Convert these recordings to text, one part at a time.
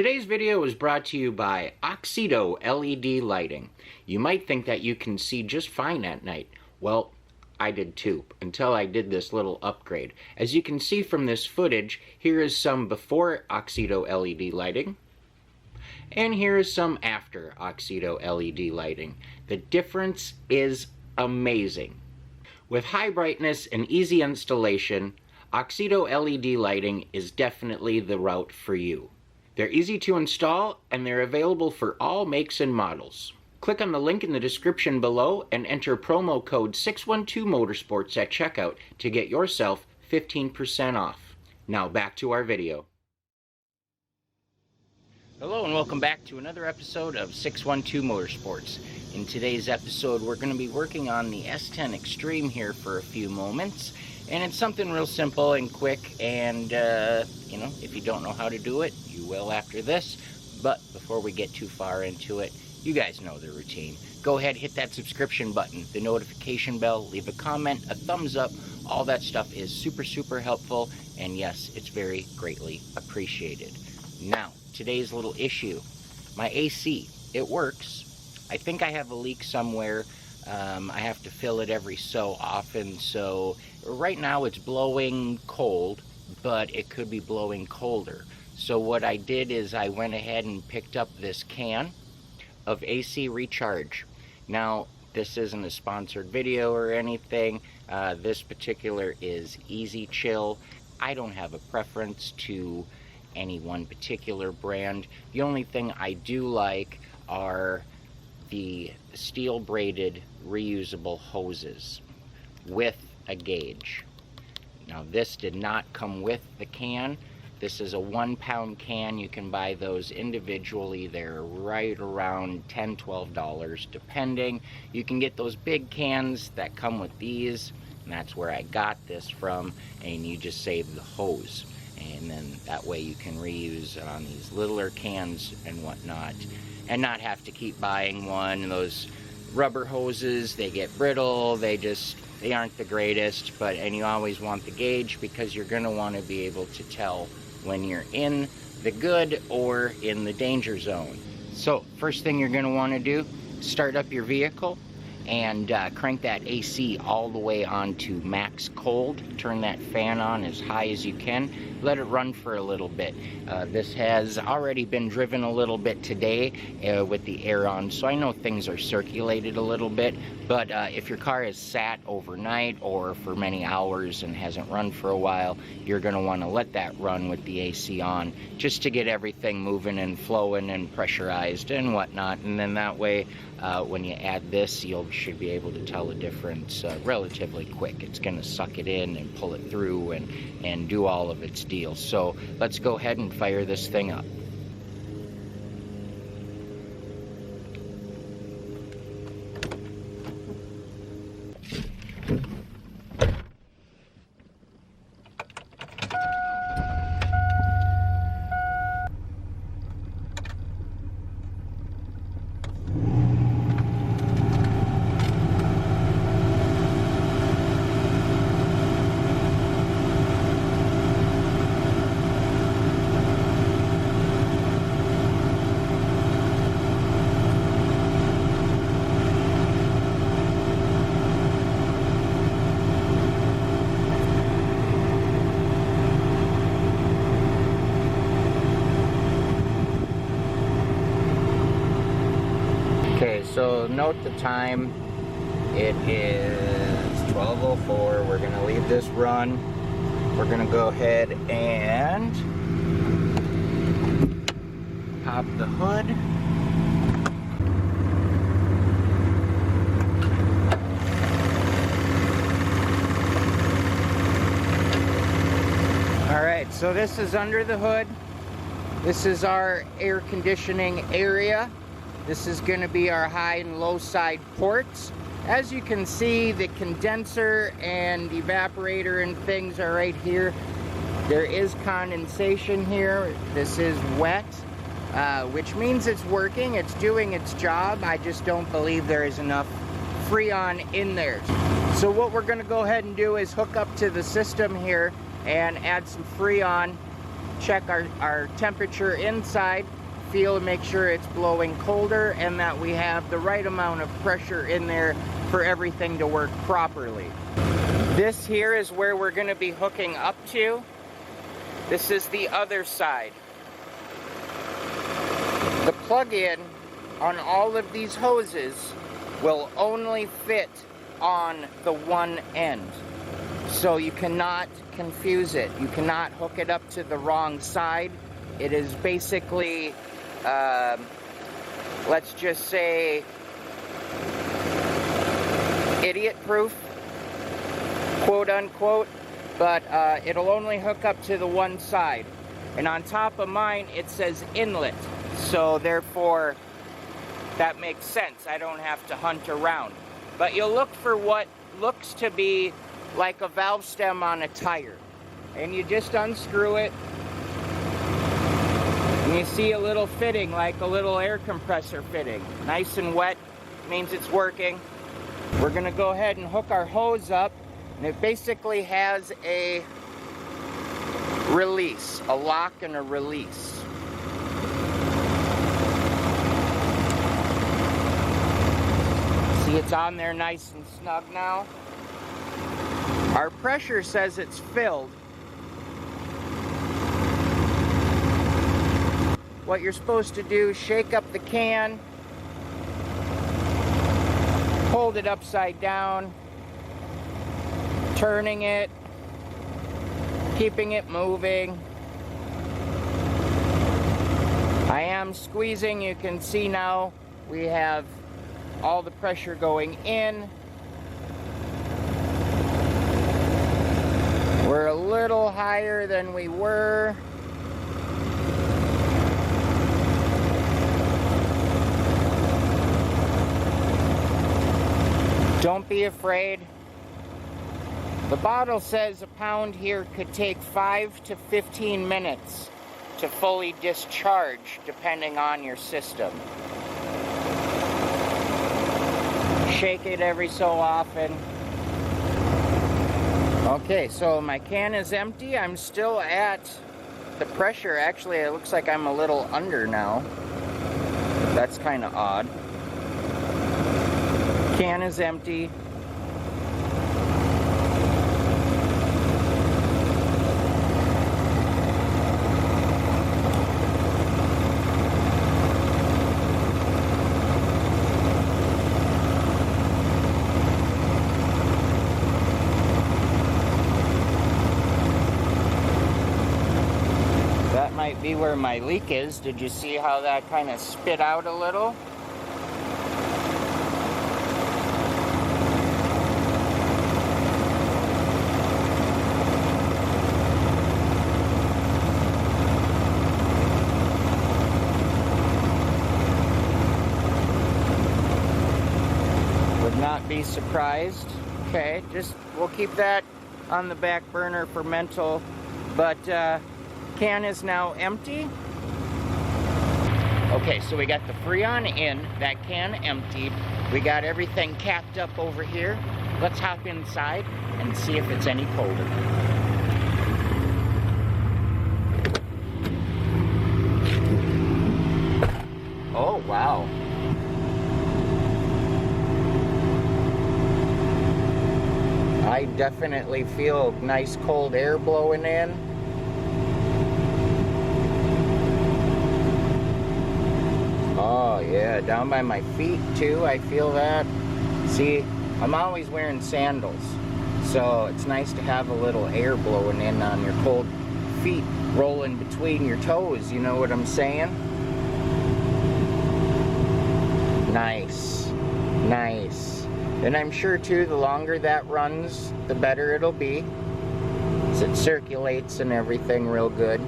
Today's video is brought to you by Oxedo LED lighting. You might think that you can see just fine at night. Well, I did too, until I did this little upgrade. As you can see from this footage, here is some before Oxedo LED lighting, and here is some after Oxedo LED lighting. The difference is amazing. With high brightness and easy installation, Oxedo LED lighting is definitely the route for you. They're easy to install, and they're available for all makes and models. Click on the link in the description below and enter promo code 612motorsports at checkout to get yourself 15% off. Now back to our video. Hello and welcome back to another episode of 612 Motorsports. In today's episode, we're going to be working on the S-10 Xtreme here for a few moments. And it's something real simple and quick, and if you don't know how to do it, you will after this. But before we get too far into it, you guys know the routine. Go ahead, hit that subscription button, the notification bell, leave a comment, a thumbs up. All that stuff is super helpful, and yes, it's very greatly appreciated. Now, today's little issue. My AC, it works. I think I have a leak somewhere. I have to fill it every so often, so right now it's blowing cold, but it could be blowing colder. So what I did is I went ahead and picked up this can of AC Recharge. Now, this isn't a sponsored video or anything. This particular is Easy Chill. I don't have a preference to any one particular brand. The only thing I do like are the steel braided reusable hoses with a gauge. Now, this did not come with the can. This is a 1-pound can. You can buy those individually. They're right around $10, $12 depending. You can get those big cans that come with these, and that's where I got this from, and you just save the hose. And then that way you can reuse on these littler cans and whatnot, and not have to keep buying one. And those rubber hoses, they get brittle, they aren't the greatest, and you always want the gauge because you're going to want to be able to tell when you're in the good or in the danger zone. So first thing you're going to want to do, start up your vehicle and crank that AC all the way on to max cold. Turn that fan on as high as you can. Let it run for a little bit. This has already been driven a little bit today with the air on, so I know things are circulated a little bit. But if your car has sat overnight or for many hours and hasn't run for a while, you're going to want to let that run with the AC on, just to get everything moving and flowing and pressurized and whatnot. And then that way, when you add this, you should be able to tell the difference relatively quick. It's going to suck it in and pull it through and do all of its deal. So let's go ahead and fire this thing up. Okay, so note the time. It is 12:04. We're going to leave this run. We're going to go ahead and pop the hood. Alright, so this is under the hood. This is our air conditioning area. This is going to be our high and low side ports. As you can see, the condenser and evaporator and things are right here. There is condensation here. This is wet, which means it's working. It's doing its job. I just don't believe there is enough Freon in there. So what we're going to go ahead and do is hook up to the system here and add some Freon check our temperature inside, feel and make sure it's blowing colder and that we have the right amount of pressure in there for everything to work properly. This here is where we're going to be hooking up to. This is the other side. The plug-in on all of these hoses will only fit on the one end. So you cannot confuse it. You cannot hook it up to the wrong side. It is basically, let's just say, idiot-proof, quote-unquote, but it'll only hook up to the one side. And on top of mine, it says inlet. So therefore, that makes sense. I don't have to hunt around. But you'll look for what looks to be like a valve stem on a tire. And you just unscrew it. And you see a little fitting, like a little air compressor fitting. Nice and wet, means it's working. We're gonna go ahead and hook our hose up. And it basically has a release, a lock and a release. See, it's on there nice and snug now. Our pressure says it's filled. What you're supposed to do, shake up the can, hold it upside down, turning it, keeping it moving. I am squeezing. You can see now we have all the pressure going in. We're a little higher than we were. Don't be afraid. The bottle says a pound here could take 5 to 15 minutes to fully discharge, depending on your system. Shake it every so often. Okay, so my can is empty. I'm still at the pressure. Actually, it looks like I'm a little under now. That's kind of odd. Can is empty. That might be where my leak is. Did you see how that kind of spit out a little? Not be surprised. Okay, just we'll keep that on the back burner for mental, but can is now empty. Okay, so we got the Freon in, that can emptied, we got everything capped up over here. Let's hop inside and see if it's any colder. Oh wow. I definitely feel nice cold air blowing in. Oh yeah, down by my feet too, I feel that. See, I'm always wearing sandals, so it's nice to have a little air blowing in on your cold feet, rolling between your toes, you know what I'm saying? Nice, nice. And I'm sure too, the longer that runs, the better it'll be, as it circulates and everything real good.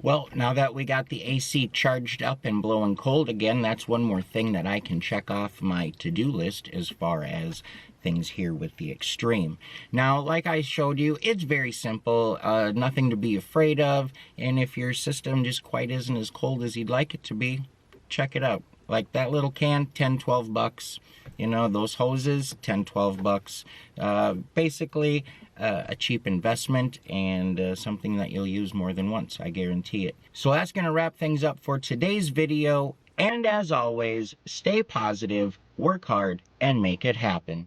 Well, now that we got the AC charged up and blowing cold again, that's one more thing that I can check off my to-do list as far as things here with the Xtreme. Now, like I showed you, it's very simple, nothing to be afraid of, and if your system just quite isn't as cold as you'd like it to be, check it out. Like that little can, 10, 12 bucks. You know, those hoses, 10, 12 bucks. Basically, a cheap investment and something that you'll use more than once, I guarantee it. So that's going to wrap things up for today's video. And as always, stay positive, work hard, and make it happen.